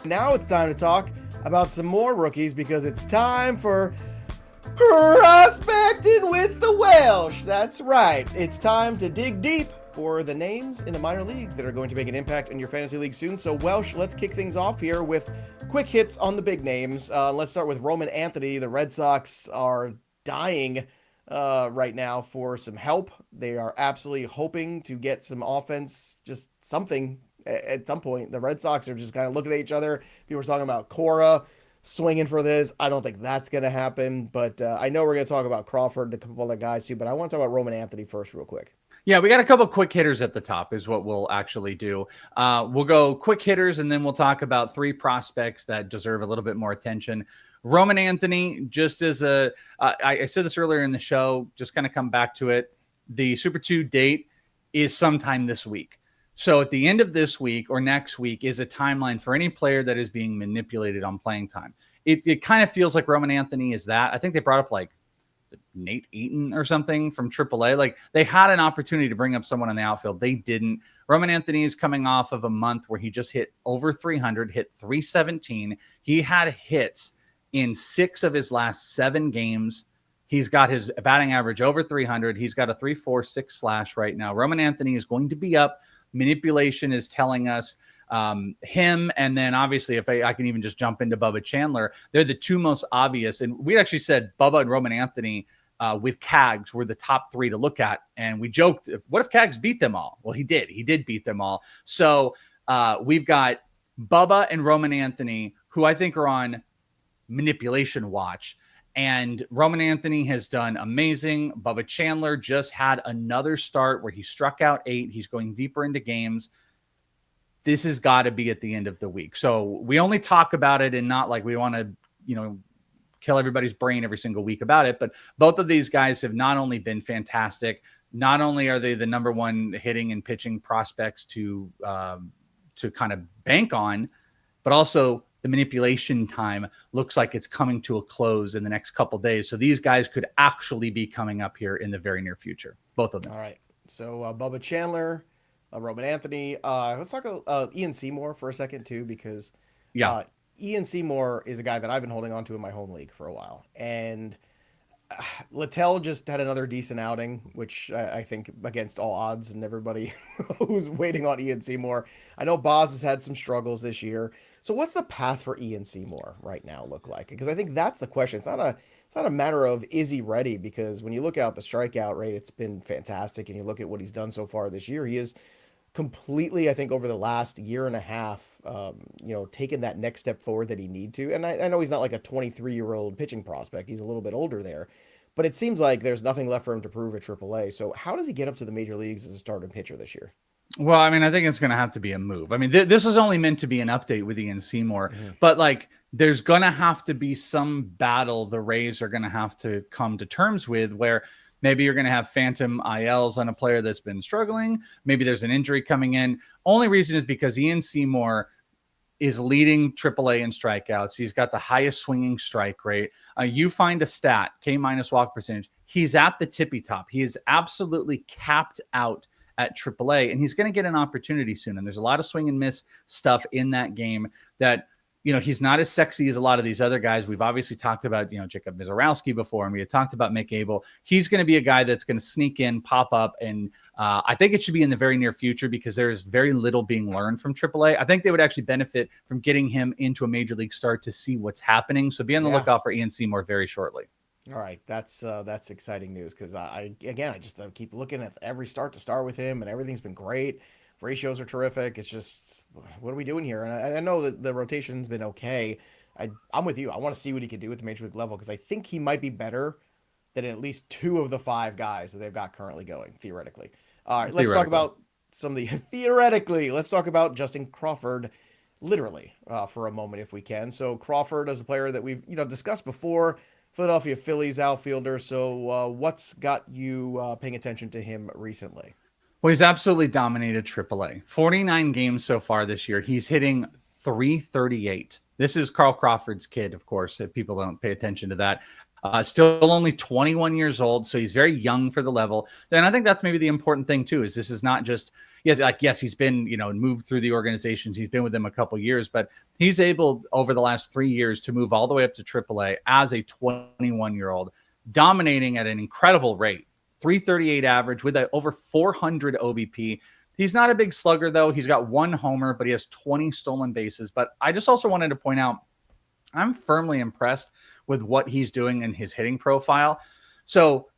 Now it's time to talk about some more rookies because it's time for Prospecting with the Welsh. That's right. It's time to dig deep for the names in the minor leagues that are going to make an impact in your fantasy league soon. So, Welsh, let's kick things off here with quick hits on the big names. Let's start with Roman Anthony. The Red Sox are dying right now for some help. They are absolutely hoping to get some offense, just something at some point. The Red Sox are just kind of looking at each other. People are talking about Cora swinging for this. I don't think that's going to happen, but I know we're going to talk about Crawford and a couple other guys too, but I want to talk about Roman Anthony first real quick. Yeah, we got a couple quick hitters at the top is what we'll actually do. We'll go quick hitters, and then we'll talk about three prospects that deserve a little bit more attention. Roman Anthony, just as I said this earlier in the show, just kind of come back to it. The Super 2 date is sometime this week. So at the end of this week or next week is a timeline for any player that is being manipulated on playing time. It kind of feels like Roman Anthony is that. I think they brought up like Nate Eaton or something from AAA. Like they had an opportunity to bring up someone in the outfield. They didn't. Roman Anthony is coming off of a month where he just hit over 300, hit 317. He had hits in 6 of his last 7 games. He's got his batting average over 300. He's got a 3.46 slash right now. Roman Anthony is going to be up. Manipulation is telling us him. And then obviously, if I can even just jump into Bubba Chandler, they're the two most obvious. And we actually said Bubba and Roman Anthony with Cags were the top 3 to look at. And we joked, what if Cags beat them all? Well, he did. He did beat them all. So we've got Bubba and Roman Anthony, who I think are on manipulation watch. And Roman Anthony has done amazing. Bubba Chandler just had another start where he struck out 8. He's going deeper into games. This has got to be at the end of the week. So we only talk about it and not like we want to, kill everybody's brain every single week about it. But both of these guys have not only been fantastic, not only are they the number 1 hitting and pitching prospects to kind of bank on, but also the manipulation time looks like it's coming to a close in the next couple of days. So these guys could actually be coming up here in the very near future, both of them. All right. So Bubba Chandler, Roman Anthony. Let's talk Ian Seymour for a second too, because Ian Seymour is a guy that I've been holding on to in my home league for a while. And Littell just had another decent outing, which I think against all odds and everybody who's waiting on Ian Seymour. I know Boz has had some struggles this year. So what's the path for Ian Seymour right now look like? Because I think that's the question. It's not a matter of is he ready, because when you look at the strikeout rate, it's been fantastic. And you look at what he's done so far this year, he is completely, I think, over the last year and a half, taken that next step forward that he need to. And I know he's not like a 23-year-old pitching prospect. He's a little bit older there. But it seems like there's nothing left for him to prove at AAA. So how does he get up to the major leagues as a starting pitcher this year? Well, I mean, I think it's going to have to be a move. I mean, this is only meant to be an update with Ian Seymour, but like there's going to have to be some battle the Rays are going to have to come to terms with, where maybe you're going to have phantom ILs on a player that's been struggling. Maybe there's an injury coming in. Only reason is because Ian Seymour is leading AAA in strikeouts. He's got the highest swinging strike rate. You find a stat, K- walk percentage. He's at the tippy top. He is absolutely capped out at AAA, and he's going to get an opportunity soon. And there's a lot of swing and miss stuff in that game that, he's not as sexy as a lot of these other guys. We've obviously talked about, Jacob Mizorowski before, and we had talked about Mick Abel. He's going to be a guy that's going to sneak in, pop up, and I think it should be in the very near future because there's very little being learned from AAA. I think they would actually benefit from getting him into a major league start to see what's happening. So be on the lookout for Ian Seymour very shortly. All right, that's exciting news because I just keep looking at every start to start with him, and everything's been great. Ratios are terrific. It's just, what are we doing here? And I know that the rotation's been okay. I'm with you. I want to see what he can do at the major league level because I think he might be better than at least 2 of the 5 guys that they've got currently going, theoretically. All right, let's talk about some of the theoretically. Let's talk about Justin Crawford, literally, for a moment if we can. So Crawford is a player that we've discussed before. Philadelphia Phillies outfielder. So what's got you paying attention to him recently? Well, he's absolutely dominated AAA. 49 games so far this year. He's hitting 338. This is Carl Crawford's kid, of course, if people don't pay attention to that. Still only 21 years old, so he's very young for the level. And I think that's maybe the important thing too. Is this is not just yes, he's been moved through the organizations. He's been with them a couple years, but he's able over the last 3 years to move all the way up to AAA as a 21-year-old, dominating at an incredible rate. 338 average with over 400 OBP. He's not a big slugger though. He's got 1 homer, but he has 20 stolen bases. But I just also wanted to point out, I'm firmly impressed with what he's doing in his hitting profile. So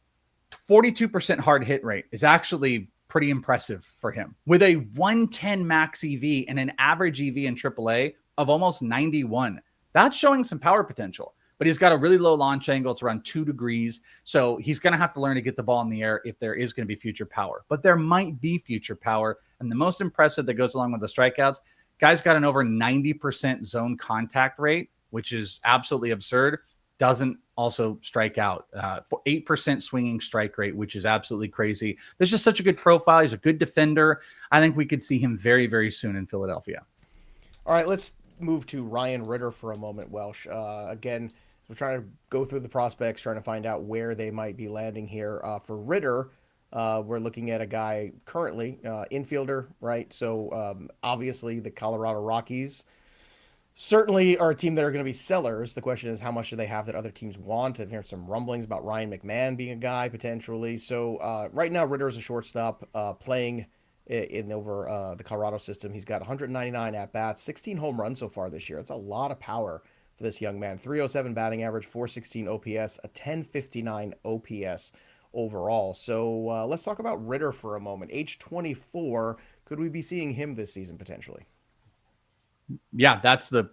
42% hard hit rate is actually pretty impressive for him, with a 110 max EV and an average EV in AAA of almost 91. That's showing some power potential, but he's got a really low launch angle. It's around 2 degrees. So he's going to have to learn to get the ball in the air if there is going to be future power, but there might be future power. And the most impressive that goes along with the strikeouts, guy's got an over 90% zone contact rate, which is absolutely absurd. Doesn't also strike out for 8% swinging strike rate, which is absolutely crazy. There's just such a good profile. He's a good defender. I think we could see him very, very soon in Philadelphia. All right, let's move to Ryan Ritter for a moment, Welsh. Again, we're trying to go through the prospects, trying to find out where they might be landing here. For Ritter, we're looking at a guy currently, infielder, right? So obviously the Colorado Rockies certainly are a team that are going to be sellers. The question is, how much do they have that other teams want? I've heard some rumblings about Ryan McMahon being a guy potentially. So right now, Ritter is a shortstop playing in over the Colorado system. He's got 199 at bats, 16 home runs so far this year. That's a lot of power for this young man. 307 batting average, 416 OPS, a 1059 OPS overall. So let's talk about Ritter for a moment. Age 24, could we be seeing him this season potentially? Yeah, that's the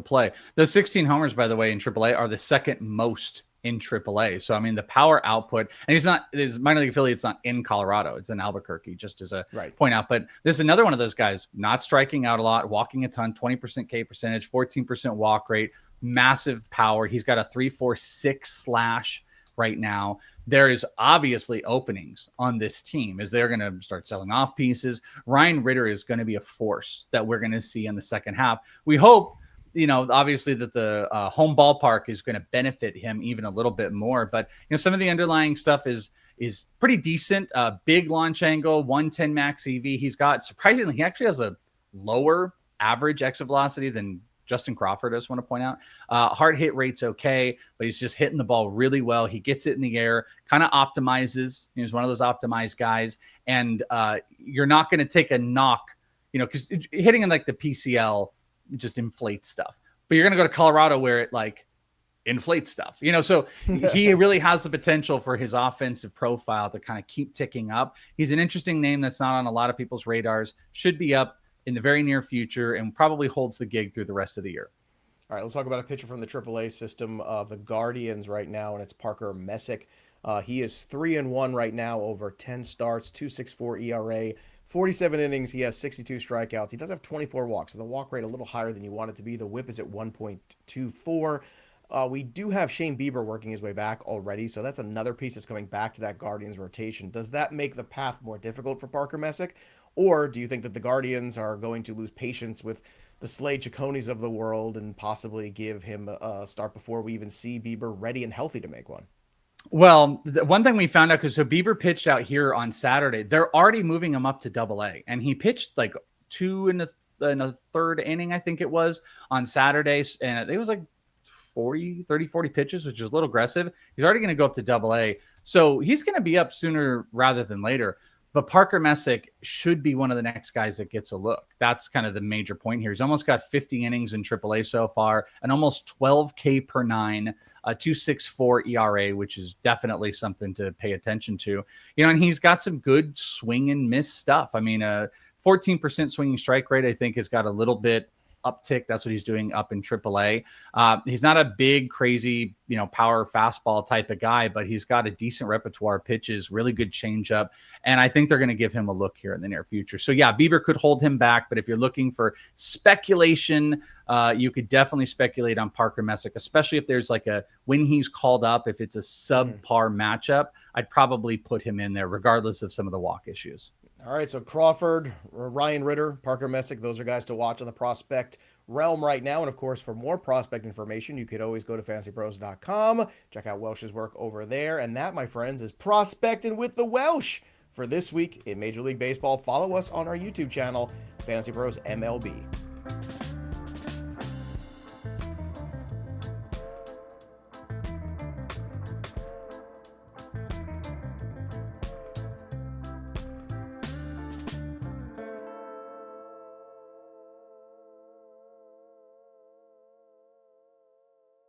play. The 16 homers, by the way, in AAA are the second most in AAA. So, I mean, the power output, and his minor league affiliate's not in Colorado. It's in Albuquerque, just as a point out. But this is another one of those guys, not striking out a lot, walking a ton, 20% K percentage, 14% walk rate, massive power. He's got a 3.46 slash right now. There is obviously openings on this team as they're going to start selling off pieces. Ryan Ritter is going to be a force that we're going to see in the second half. We hope, obviously that the home ballpark is going to benefit him even a little bit more. But, some of the underlying stuff is pretty decent. Big launch angle, 110 max EV. He's got, surprisingly, he actually has a lower average exit velocity than Justin Crawford, I just want to point out. Hard hit rate's okay, but he's just hitting the ball really well. He gets it in the air, kind of optimizes. He's one of those optimized guys. And you're not going to take a knock, because hitting in like the PCL just inflates stuff. But you're going to go to Colorado where it like inflates stuff, so he really has the potential for his offensive profile to kind of keep ticking up. He's an interesting name that's not on a lot of people's radars, should be up in the very near future and probably holds the gig through the rest of the year. All right, let's talk about a pitcher from the AAA system of the Guardians right now, and it's Parker Messick. He is 3-1 right now over 10 starts, 2.64 ERA, 47 innings. He has 62 strikeouts. He does have 24 walks, so the walk rate a little higher than you want it to be. The whip is at 1.24. We do have Shane Bieber working his way back already, so that's another piece that's coming back to that Guardians rotation. Does that make the path more difficult for Parker Messick? Or do you think that the Guardians are going to lose patience with the Slade Chaconi's of the world and possibly give him a start before we even see Bieber ready and healthy to make one? Well, the one thing we found out, because Bieber pitched out here on Saturday, they're already moving him up to AA, and he pitched like 2 in the third inning, I think it was, on Saturday, and it was like 40 pitches, which is a little aggressive. He's already going to go up to AA, so he's going to be up sooner rather than later. But Parker Messick should be one of the next guys that gets a look. That's kind of the major point here. He's almost got 50 innings in AAA so far, and almost 12 K per 9, a 2.64 ERA, which is definitely something to pay attention to. And he's got some good swing and miss stuff. I mean, 14% swinging strike rate, I think, has got a little bit uptick. That's what he's doing up in AAA. He's not a big, crazy, power fastball type of guy, but he's got a decent repertoire of pitches, really good changeup. And I think they're going to give him a look here in the near future. So yeah, Bieber could hold him back, but if you're looking for speculation, you could definitely speculate on Parker Messick, especially if there's when he's called up, if it's a subpar matchup, I'd probably put him in there regardless of some of the walk issues. All right, so Crawford, Ryan Ritter, Parker Messick, those are guys to watch on the prospect realm right now. And of course, for more prospect information, you could always go to FantasyPros.com, check out Welsh's work over there. And that, my friends, is Prospecting with the Welsh for this week in Major League Baseball. Follow us on our YouTube channel, Fantasy Pros MLB.